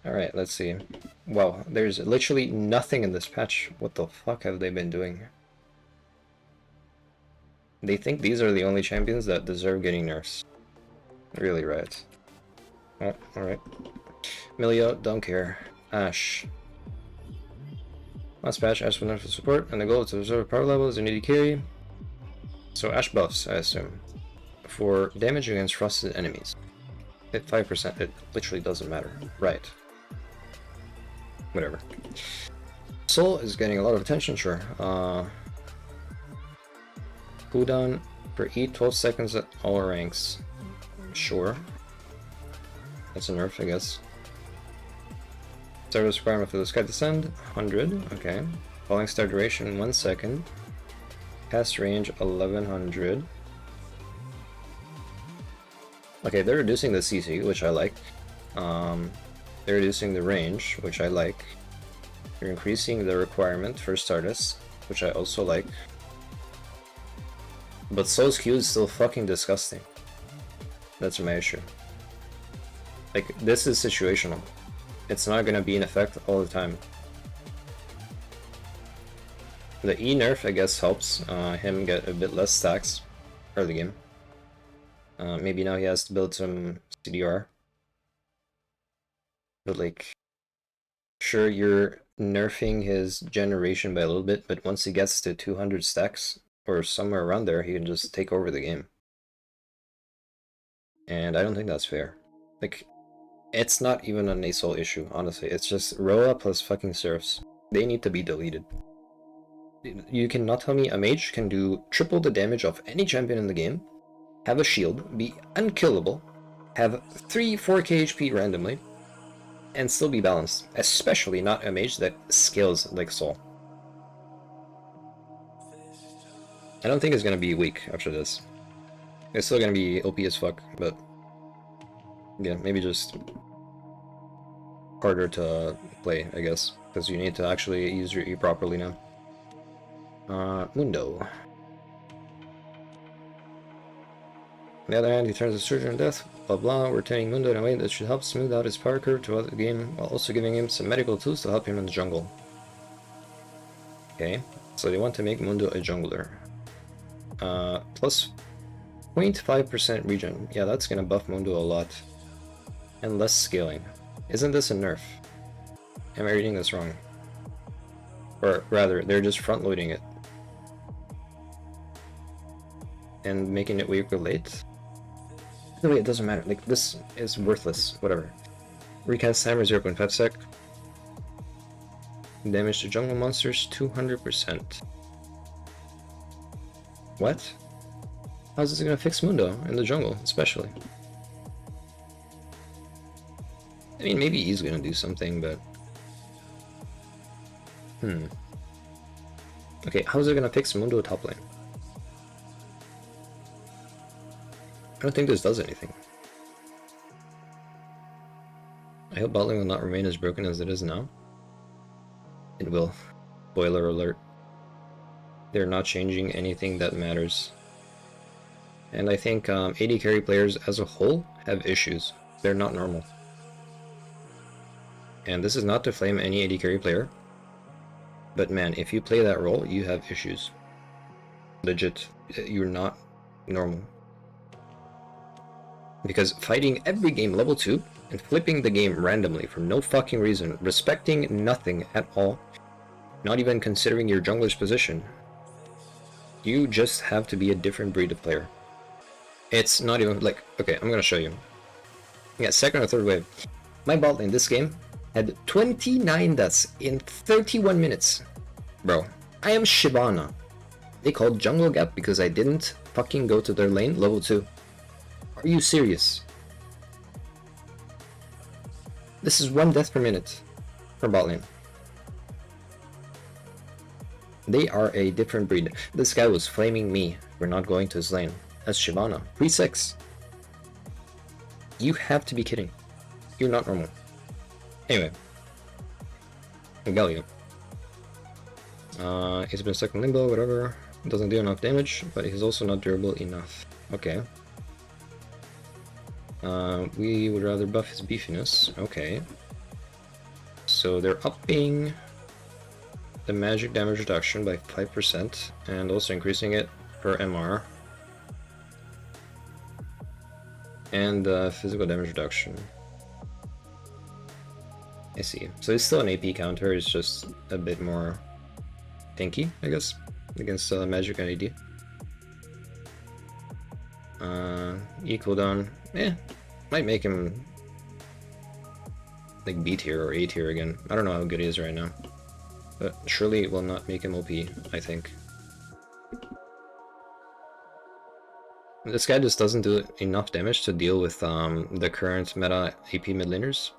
Alright, let's see. Wow, there's literally nothing in this patch. What the fuck have they been doing? They think these are the only champions that deserve getting nerfs. Really, right? Oh, alright. Milio, don't care. Ash. Last patch, Ash was nerfed for support, and the goal is to observe power levels and AD carry. So Ash buffs, I assume, for damage against frosted enemies. Hit 5%, it literally doesn't matter. Right. Whatever. Soul is getting a lot of attention, sure. Cooldown for E 12 seconds at all ranks. Sure. That's a nerf, I guess. Service requirement for the Sky Descend, 100, okay. Falling star duration, 1 second. Cast range, 1100. Okay, they're reducing the CC, which I like. They're reducing the range, which I like. They're increasing the requirement for Stardust, which I also like. But Soul's Q is still fucking disgusting. That's my issue. Like, this is situational. It's not gonna be in effect all the time. The E nerf, I guess, helps him get a bit less stacks early game. Maybe now he has to build some CDR. But like, sure, you're nerfing his generation by a little bit, but once he gets to 200 stacks, or somewhere around there, he can just take over the game. And I don't think that's fair. Like, it's not even an ASOL issue, honestly. It's just Roa plus fucking Serfs. They need to be deleted. You cannot tell me a mage can do triple the damage of any champion in the game, have a shield, be unkillable, have 3-4k HP randomly, and still be balanced. Especially not a mage that scales like Soul. I don't think it's gonna be weak after this. It's still gonna be OP as fuck, but yeah, maybe just harder to play, I guess, because you need to actually use your E properly now. Mundo. On the other hand, he turns the Surgeon of Death, blah blah, retaining Mundo in a way that should help smooth out his power curve throughout the game, while also giving him some medical tools to help him in the jungle. Okay, so they want to make Mundo a jungler. Plus 0.5% regen. Yeah, that's gonna buff Mundo a lot. And less scaling. Isn't this a nerf? Am I reading this wrong? Or rather, they're just front-loading it. And making it weaker late? Either way, it doesn't matter. Like, this is worthless. Whatever. Recast timer 0.5 sec. Damage to jungle monsters 200%. What? How's this gonna fix Mundo in the jungle, especially? I mean, maybe he's gonna do something, but... Okay, how's it gonna fix Mundo top lane? I don't think this does anything. I hope bot lane will not remain as broken as it is now. It will. Spoiler alert. They're not changing anything that matters. And I think AD carry players as a whole have issues. They're not normal. And this is not to flame any AD carry player. But man, if you play that role, you have issues. Legit. You're not normal. Because fighting every game level 2 and flipping the game randomly for no fucking reason, respecting nothing at all, not even considering your jungler's position, you just have to be a different breed of player. It's not even like, okay, I'm gonna show you. Yeah, second or third wave. My bot lane this game had 29 deaths in 31 minutes. Bro, I am Shyvana. They called jungle gap because I didn't fucking go to their lane level 2. Are you serious? This is 1 death per minute for bot lane. They are a different breed. This guy was flaming me for not going to his lane. As Shyvana. Pre-6. You have to be kidding. You're not normal. Anyway. Galio. He's been stuck in limbo, whatever. Doesn't do enough damage, but he's also not durable enough. Okay. We would rather buff his beefiness. Okay. so they're upping the magic damage reduction by 5% and also increasing it per MR. And physical damage reduction. I see. So it's still an AP counter, it's just a bit more tanky, I guess, against magic and AD. E cooldown, might make him like B tier or A tier again. I don't know how good he is right now, but surely it will not make him OP, I think. This guy just doesn't do enough damage to deal with the current meta AP mid laners.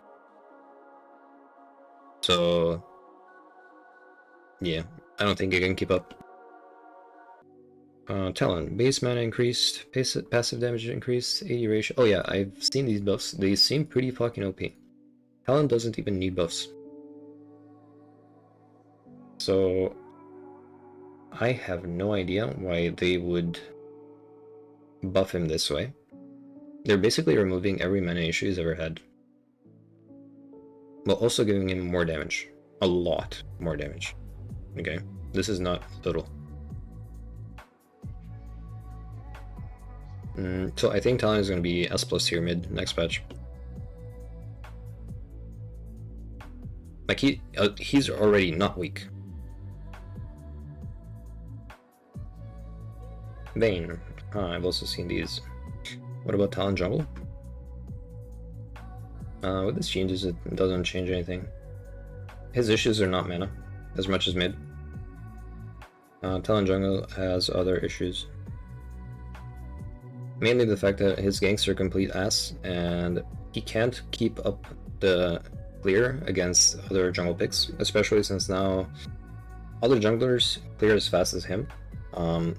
So yeah, I don't think he can keep up. Talon, base mana increased, passive damage increased, AD ratio. Oh yeah, I've seen these buffs. They seem pretty fucking OP. Talon doesn't even need buffs. So I have no idea why they would buff him this way. They're basically removing every mana issue he's ever had, while also giving him more damage. A lot more damage. Okay? This is not little. So I think Talon is going to be S+ tier mid next patch. Like he's already not weak. Vayne. I've also seen these. What about Talon jungle? With this changes, it doesn't change anything. His issues are not mana, as much as mid. Talon jungle has other issues. Mainly the fact that his ganks are complete ass, and he can't keep up the clear against other jungle picks, especially since now other junglers clear as fast as him.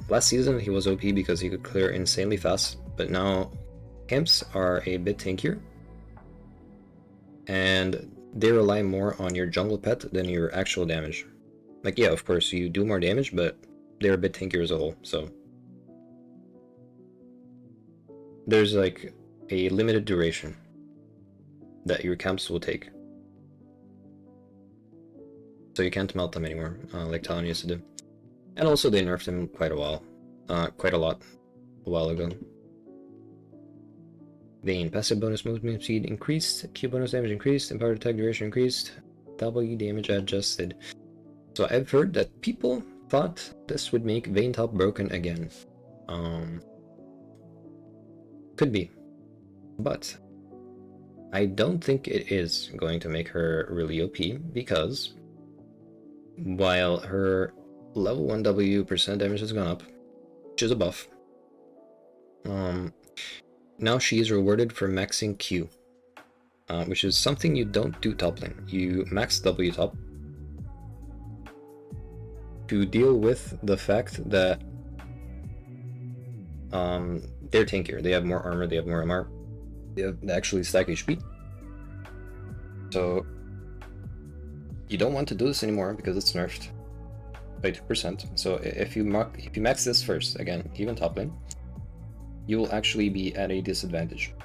Last season he was OP because he could clear insanely fast, but now camps are a bit tankier, and they rely more on your jungle pet than your actual damage. Like, yeah, of course you do more damage, but they're a bit tankier as a whole, so there's like a limited duration that your camps will take. So you can't melt them anymore, like Talon used to do. And also they nerfed him quite a lot a while ago. Vayne, passive bonus movement speed increased, Q bonus damage increased, empowered attack duration increased, W damage adjusted. So I've heard that people thought this would make Vayne top broken again. Could be, but I don't think it is going to make her really OP, because while her level 1 W percent damage has gone up, which is a buff, now she is rewarded for maxing Q, which is something you don't do top lane. You max W top to deal with the fact that they're tankier. They have more armor, they have more MR, they actually stack HP. So you don't want to do this anymore because it's nerfed by 2%. So if you max this first, again, even top lane, you will actually be at a disadvantage.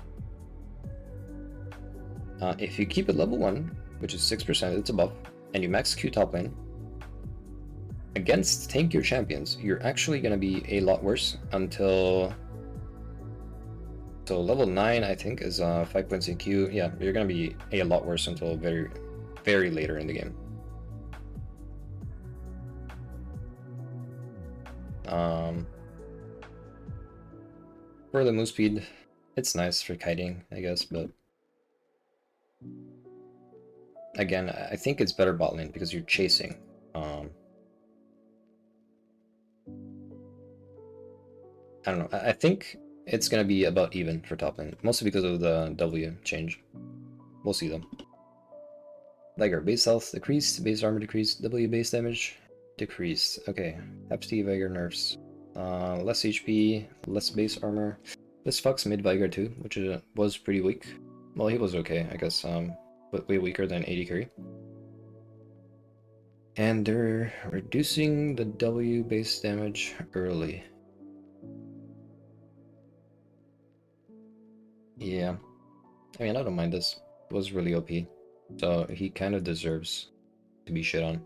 If you keep it level 1, which is 6%, it's a buff, and you max Q top lane, against tankier champions, you're actually going to be a lot worse until... So level 9, I think, is 5 points in Q. Yeah, you're going to be a lot worse until very, very later in the game. For the move speed, it's nice for kiting, I guess, but again, I think it's better bot lane because you're chasing. I don't know. I think it's gonna be about even for top lane, mostly because of the W change. We'll see them. Viger, base health decreased, base armor decreased, W base damage decreased. Okay, FT Viger nerfs. Less HP, less base armor. This fucks mid Viger too, which was pretty weak. Well, he was okay, I guess, but way weaker than 80 carry. And they're reducing the W base damage early. Yeah, I mean, I don't mind this. It was really OP. So he kind of deserves to be shit on.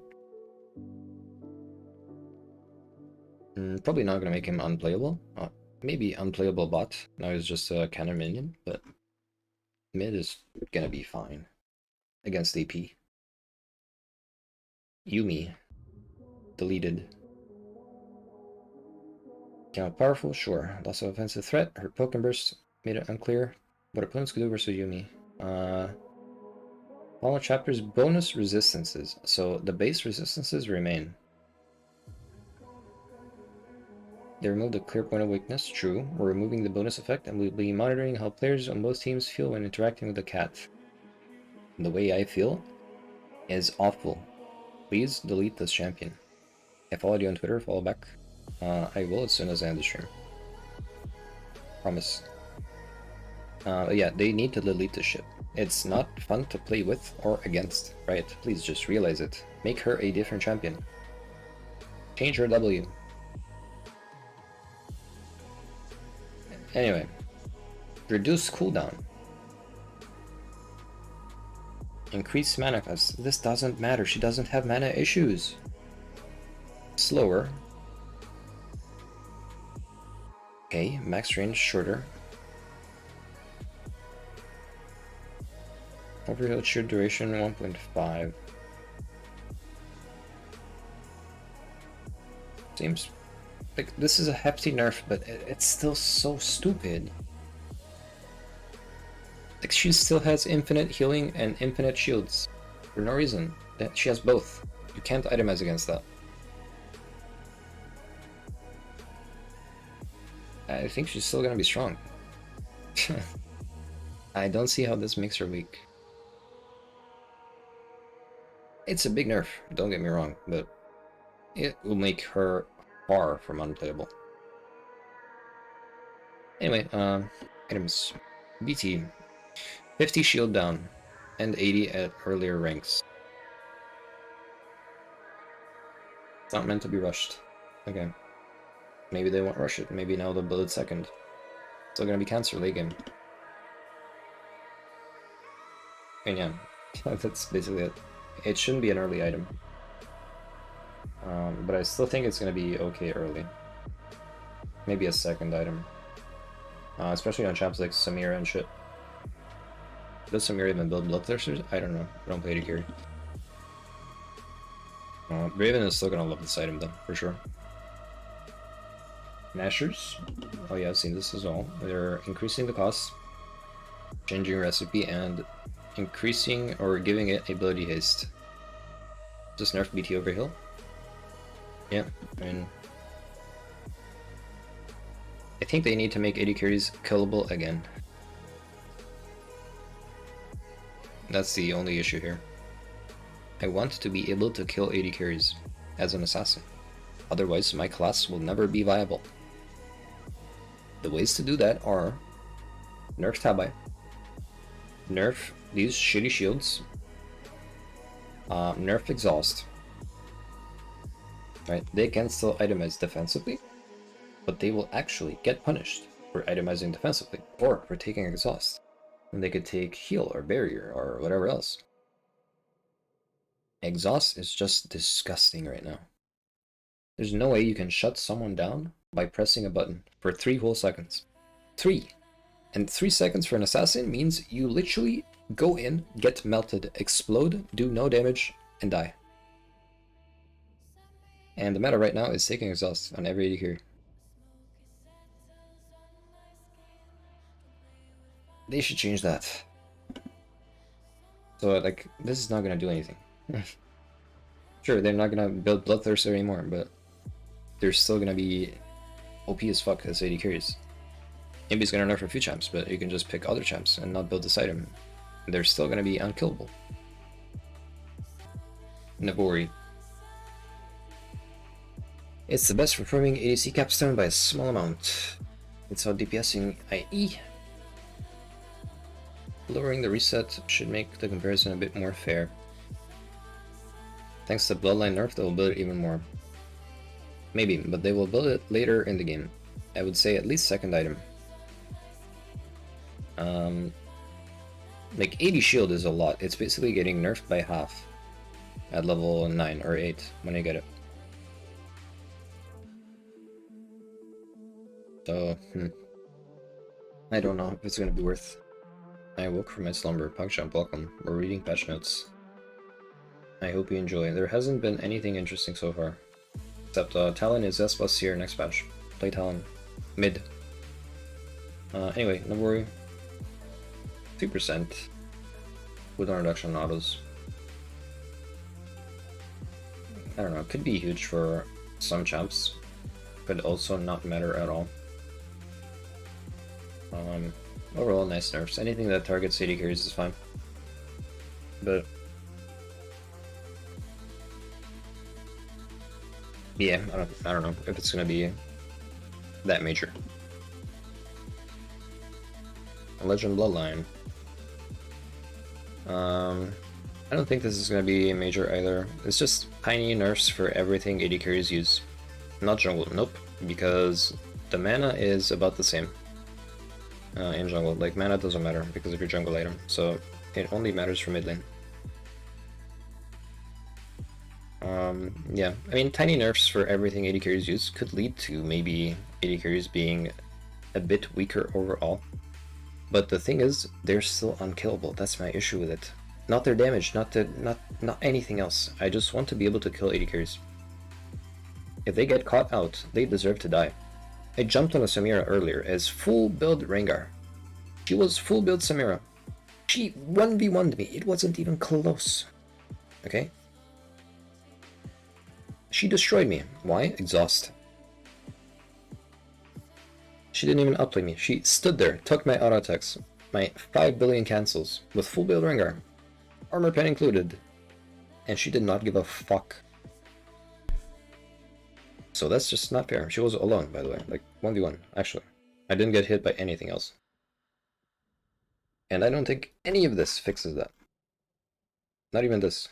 Probably not gonna make him unplayable. Maybe unplayable bot. Now he's just a cannon minion, but mid is gonna be fine against AP. Yumi. Deleted. Count powerful? Sure. Lots of offensive threat. Her Pokken Burst made it unclear what opponents could do versus Yumi. Follow chapters bonus resistances. So the base resistances remain. They removed the clear point of weakness. True. We're removing the bonus effect and we'll be monitoring how players on both teams feel when interacting with the cat. The way I feel is awful. Please delete this champion. I followed you on Twitter, follow back. I will as soon as I end the stream. Promise. Yeah, they need to delete this shit. It's not fun to play with or against, right? Please just realize it. Make her a different champion. Change her W. Anyway. Reduce cooldown. Increase mana cost. This doesn't matter. She doesn't have mana issues. Slower. Okay, max range shorter. Overheal sheer duration 1.5. Seems like this is a hefty nerf, but it's still so stupid. Like she still has infinite healing and infinite shields for no reason. She has both. You can't itemize against that. I think she's still gonna be strong. I don't see how this makes her weak. It's a big nerf, don't get me wrong, but it will make her far from unplayable. Anyway, items. BT. 50 shield down, and 80 at earlier ranks. It's not meant to be rushed. Okay. Maybe they won't rush it, maybe now they'll build it second. Still gonna be cancer late game. And yeah, that's basically it. It shouldn't be an early item. But I still think it's gonna be okay early. Maybe a second item. Especially on champs like Samira and shit. Does Samira even build Bloodthirsters? I don't know. I don't play AD carry. Raven is still gonna love this item though, for sure. Mashers. Oh yeah, I've seen this as well. They're increasing the cost, changing recipe, and increasing or giving it ability haste. Just nerf BT overheal. Yeah, I mean, I think they need to make AD carries killable again. That's the only issue here. I want to be able to kill AD carries as an assassin. Otherwise, my class will never be viable. The ways to do that are nerf Tabai, nerf these shitty shields, nerf exhaust. Right, they can still itemize defensively, but they will actually get punished for itemizing defensively or for taking exhaust. And they could take heal or barrier or whatever else. Exhaust is just disgusting right now. There's no way you can shut someone down by pressing a button for 3 whole seconds. 3! And 3 seconds for an assassin means you literally go in, get melted, explode, do no damage, and die. And the meta right now is taking exhaust on every AD here. They should change that. So, like, this is not gonna do anything. Sure, they're not gonna build Bloodthirster anymore, but they're still gonna be OP as fuck as AD carries. Maybe it's gonna nerf a few champs, but you can just pick other champs and not build this item. They're still gonna be unkillable. Nabori. It's the best for farming ADC capstone by a small amount. It's how DPSing IE. Lowering the reset should make the comparison a bit more fair. Thanks to Bloodline nerf, they will build it even more. Maybe, but they will build it later in the game. I would say at least second item. Like 80 shield is a lot. It's basically getting nerfed by half at level 9 or 8 when I get it. So, I don't know if it's gonna be worth. I woke from my slumber. PogChamp, welcome. We're reading patch notes. I hope you enjoy. There hasn't been anything interesting so far. Except Talon is S plus here next patch. Play Talon. Mid. Anyway, no worry. 2% with reduction on autos. I don't know, it could be huge for some champs. Could also not matter at all. Overall, nice nerfs. Anything that targets AD carries is fine. But yeah, I don't know if it's gonna be that major. A Legend Bloodline. I don't think this is gonna be major either. It's just tiny nerfs for everything AD carries use. Not jungle, nope, because the mana is about the same in jungle. Like, mana doesn't matter because of your jungle item, so it only matters for mid lane. Yeah, I mean, tiny nerfs for everything AD carries use could lead to maybe AD carries being a bit weaker overall. But the thing is, they're still unkillable. That's my issue with it. Not their damage, not anything else. I just want to be able to kill AD carries. If they get caught out, they deserve to die. I jumped on a Samira earlier as full build Rengar. She was full build Samira. She 1v1'd me. It wasn't even close. Okay? She destroyed me. Why? Exhaust. She didn't even outplay me. She stood there, took my auto attacks, my 5 billion cancels, with full build Rengar. Armor pen included. And she did not give a fuck. So that's just not fair. She was alone, by the way. Like, 1v1, actually. I didn't get hit by anything else. And I don't think any of this fixes that. Not even this.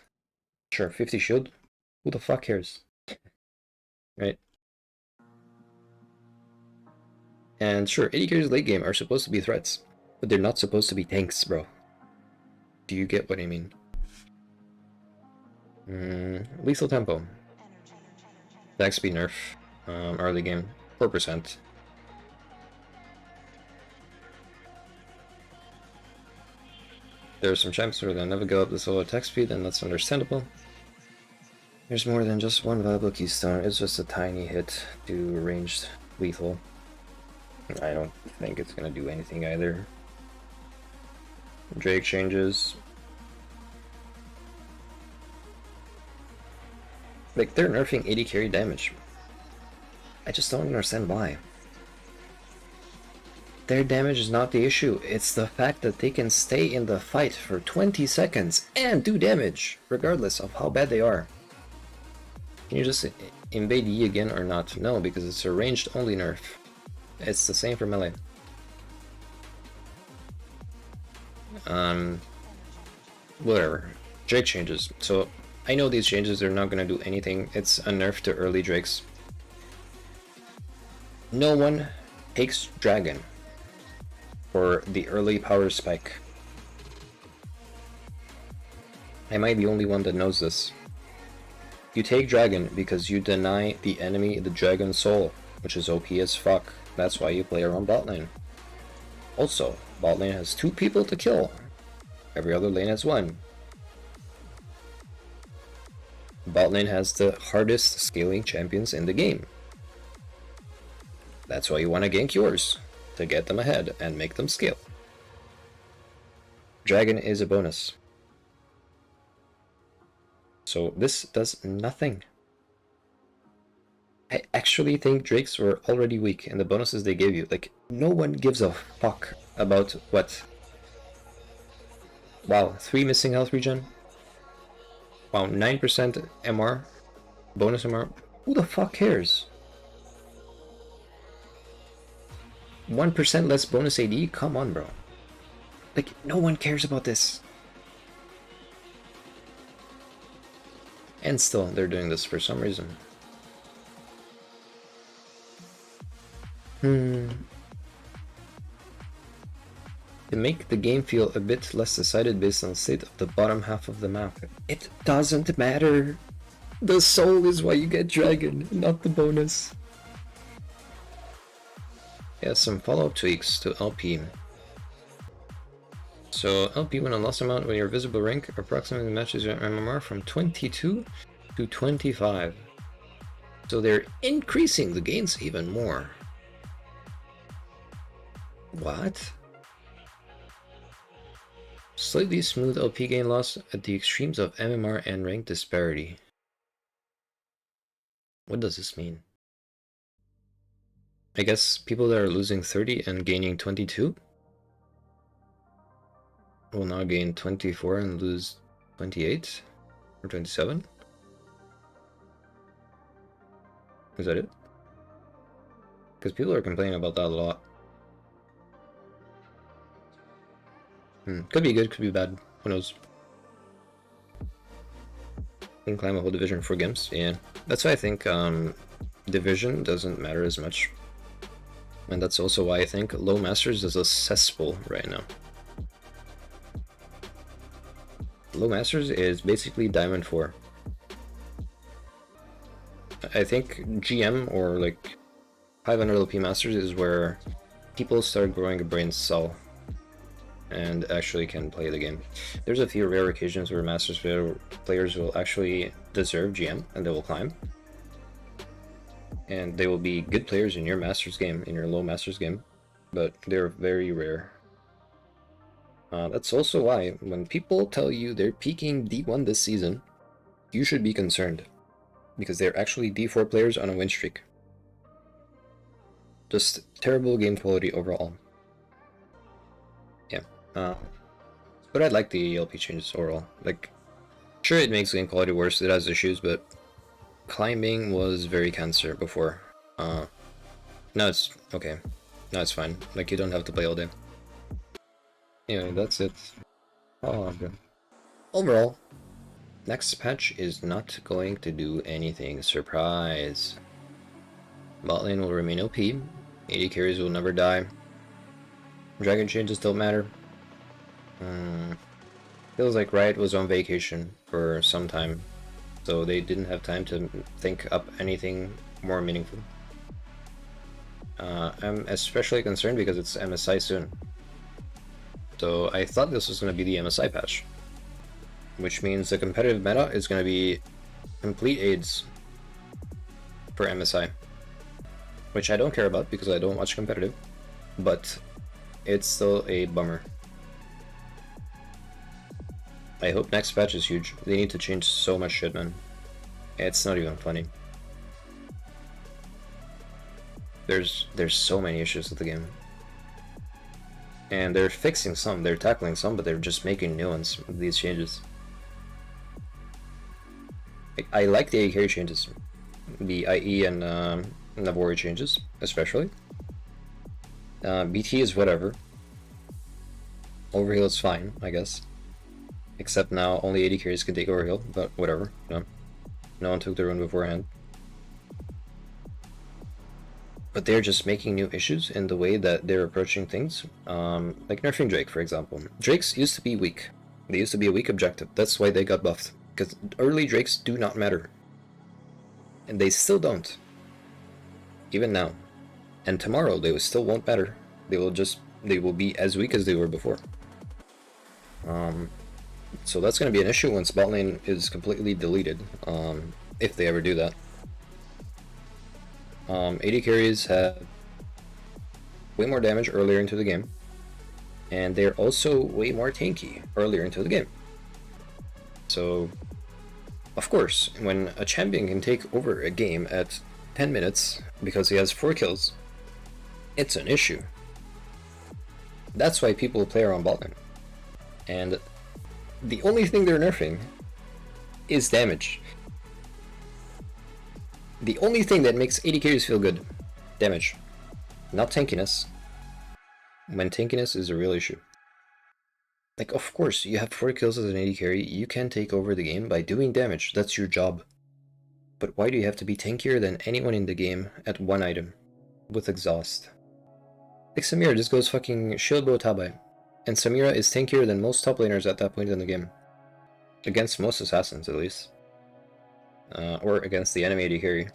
Sure, 50 shield? Who the fuck cares? Right? And sure, AD carries late game are supposed to be threats, but they're not supposed to be tanks, bro. Do you get what I mean? Lethal tempo. Back speed nerf. Early game, 4%. There are some champs where they'll never go up this low attack speed, and that's understandable. There's more than just one viable keystone. It's just a tiny hit to ranged lethal. I don't think it's gonna do anything either. Drake changes. Like, they're nerfing 80 carry damage. I just don't understand why. Their damage is not the issue. It's the fact that they can stay in the fight for 20 seconds and do damage, regardless of how bad they are. Can you just invade Yi again or not? No, because it's a ranged only nerf. It's the same for melee. Whatever. Drake changes. So I know these changes are not going to do anything. It's a nerf to early Drakes. No one takes Dragon for the early power spike. Am I the only one that knows this? You take Dragon because you deny the enemy the Dragon Soul, which is OP as fuck. That's why you play around bot lane. Also, bot lane has 2 people to kill. Every other lane has 1. Bot lane has the hardest scaling champions in the game. That's why you want to gank yours, to get them ahead and make them scale. Dragon is a bonus. So this does nothing. I actually think Drakes were already weak in the bonuses they gave you. Like, no one gives a fuck about what? Wow, 3 missing health regen? Wow, 9% MR? Bonus MR? Who the fuck cares? 1% less bonus AD? Come on, bro. Like, no one cares about this. And still, they're doing this for some reason. to make the game feel a bit less decided based on the state of the bottom half of the map. It doesn't matter. The soul is why you get dragon, not the bonus. Yeah, some follow-up tweaks to LP. So LP when a loss amount when your visible rank approximately matches your MMR from 22 to 25. So they're increasing the gains even more. What? Slightly smooth LP gain loss at the extremes of MMR and rank disparity. What does this mean? I guess people that are losing 30 and gaining 22 will now gain 24 and lose 28 or 27. Is that it? Because people are complaining about that a lot. Could be good, could be bad. Who knows? Can climb a whole division for Gimps. Yeah, that's why I think division doesn't matter as much. And that's also why I think low masters is a cesspool right now. Low masters is basically Diamond 4. I think GM or like 500 LP masters is where people start growing a brain cell and actually can play the game. There's a few rare occasions where masters players will actually deserve GM and they will climb. And they will be good players in your masters game, in your low masters game, but they're very rare. That's also why when people tell you they're peaking D1 this season, you should be concerned, because they're actually D4 players on a win streak. Just terrible game quality overall. Yeah, but I like the LP changes overall. Like, sure, it makes game quality worse, it has issues, but climbing was very cancer before. Now it's okay. Now it's fine. Like, you don't have to play all day. Anyway, that's it. Oh, good. Overall, next patch is not going to do anything. Surprise! Bot lane will remain OP. AD carries will never die. Dragon changes don't matter. Feels like Riot was on vacation for some time, so they didn't have time to think up anything more meaningful. I'm especially concerned because it's MSI soon. So I thought this was going to be the MSI patch, which means the competitive meta is going to be complete AIDS for MSI, which I don't care about because I don't watch competitive, but it's still a bummer. I hope next patch is huge. They need to change so much shit, man. It's not even funny. There's so many issues with the game. And they're fixing some, they're tackling some, but they're just making new ones with these changes. I like the AD carry changes. The IE and Navori changes, especially. BT is whatever. Overheal is fine, I guess. Except now only AD carries can take overheal, but whatever. No one took the rune beforehand. But they're just making new issues in the way that they're approaching things. Like nerfing Drake, for example. Drakes used to be weak. They used to be a weak objective. That's why they got buffed. Because early Drakes do not matter. And they still don't. Even now. And tomorrow they still won't matter. They will be as weak as they were before. So that's going to be an issue once bot lane is completely deleted. If they ever do that. AD carries have way more damage earlier into the game, and they're also way more tanky earlier into the game. So, of course, when a champion can take over a game at 10 minutes because he has 4 kills, it's an issue. That's why people play around bot lane. And the only thing they're nerfing is damage. The only thing that makes AD carries feel good, damage, not tankiness, when tankiness is a real issue. Like, of course, you have 4 kills as an AD carry, you can take over the game by doing damage, that's your job. But why do you have to be tankier than anyone in the game at one item, with exhaust? Like Samir just goes fucking Shilbo Tabai, And Samira is tankier than most top laners at that point in the game. Against most assassins, at least. Or against the enemy AD carry.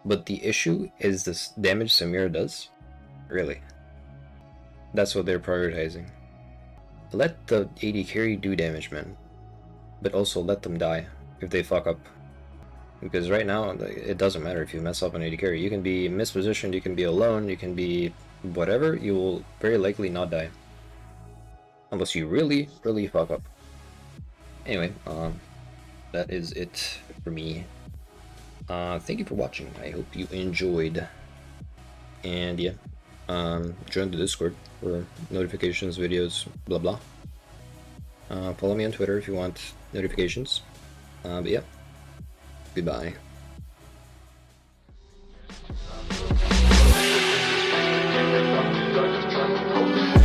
But the issue is this damage Samira does. Really. That's what they're prioritizing. Let the AD carry do damage, man. But also let them die if they fuck up. Because right now, it doesn't matter if you mess up an AD carry. You can be mispositioned, you can be alone, you can be whatever, you will very likely not die. Unless you really, really fuck up. Anyway, that is it for me. Thank you for watching. I hope you enjoyed. And yeah, join the Discord for notifications, videos, blah blah. Follow me on Twitter if you want notifications. But yeah, goodbye. Just trying to